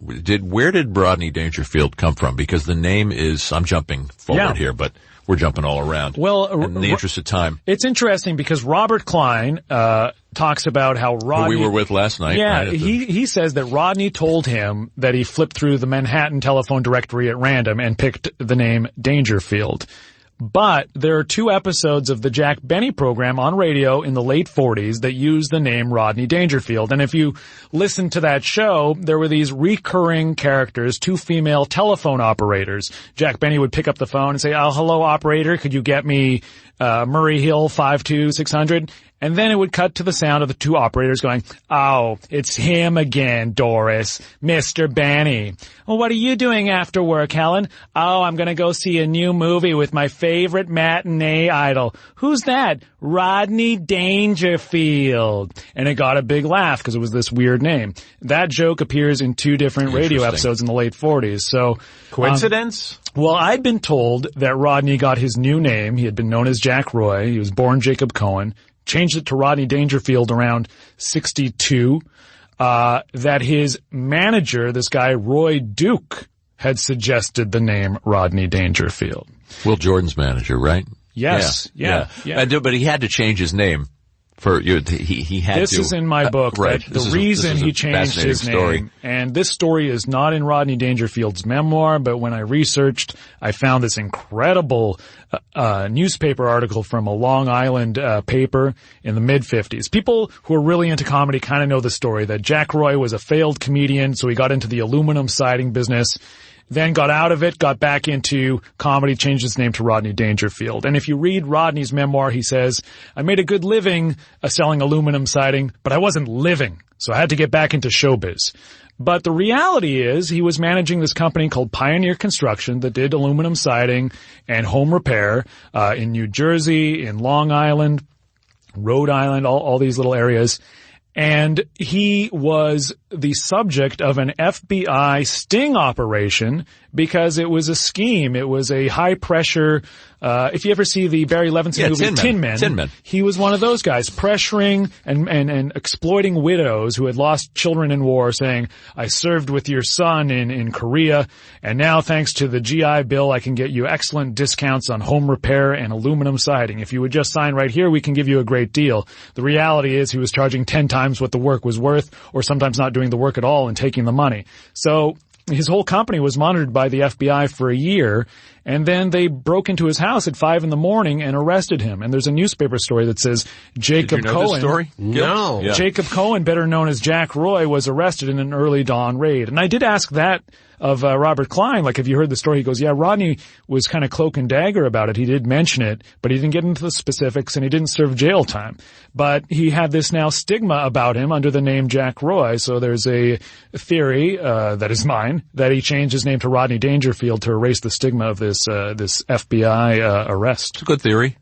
Where did Rodney Dangerfield come from? Because the name is, I'm jumping forward here, but we're jumping all around. Well, in the interest of time. It's interesting because Robert Klein, talks about how Rodney... Who we were with last night. Yeah, right, he says that Rodney told him that he flipped through the Manhattan telephone directory at random and picked the name Dangerfield. But there are 2 episodes of the Jack Benny program on radio in the late 40s that use the name Rodney Dangerfield. And if you listen to that show, there were these recurring characters, 2 female telephone operators. Jack Benny would pick up the phone and say, "Oh, hello, operator. Could you get me Murray Hill 52600?" And then it would cut to the sound of the 2 operators going, "Oh, it's him again, Doris. Mr. Benny. Well, what are you doing after work, Helen?" "Oh, I'm gonna go see a new movie with my favorite matinee idol." "Who's that?" "Rodney Dangerfield." And it got a big laugh because it was this weird name. That joke appears in 2 different radio episodes in the late 40s. So, coincidence? Well, I'd been told that Rodney got his new name. He had been known as Jack Roy. He was born Jacob Cohen. Changed it to Rodney Dangerfield around 62, that his manager, this guy Roy Duke, had suggested the name Rodney Dangerfield. Will Jordan's manager, right? Yes. Yeah. But he had to change his name. He had this to. This is in my book. Right. The reason he changed his name, and this story is not in Rodney Dangerfield's memoir, but when I researched, I found this incredible newspaper article from a Long Island paper in the mid-50s. People who are really into comedy kind of know the story that Jack Roy was a failed comedian, so he got into the aluminum siding business. Then got out of it, got back into comedy, changed his name to Rodney Dangerfield. And if you read Rodney's memoir, he says, "I made a good living selling aluminum siding, but I wasn't living, so I had to get back into showbiz." But the reality is he was managing this company called Pioneer Construction that did aluminum siding and home repair in New Jersey, in Long Island, Rhode Island, all these little areas. And he was the subject of an FBI sting operation because it was a scheme. It was a high-pressure, if you ever see the Barry Levinson movie Tin Men, he was one of those guys, pressuring and exploiting widows who had lost children in war, saying, "I served with your son in Korea, and now thanks to the GI Bill, I can get you excellent discounts on home repair and aluminum siding. If you would just sign right here, we can give you a great deal." The reality is he was charging 10 times what the work was worth, or sometimes not doing the work at all and taking the money. So his whole company was monitored by the FBI for a year, and then they broke into his house at 5 a.m. and arrested him. And there's a newspaper story that says Jacob Cohen. This story? No. Yeah. Jacob Cohen, better known as Jack Roy, was arrested in an early dawn raid. And I did ask that of Robert Klein, like, have you heard the story? He goes, yeah, Rodney was kind of cloak and dagger about it. He did mention it, but he didn't get into the specifics, and he didn't serve jail time. But he had this now stigma about him under the name Jack Roy. So there's a theory, that is mine, that he changed his name to Rodney Dangerfield to erase the stigma of this FBI arrest. It's a good theory.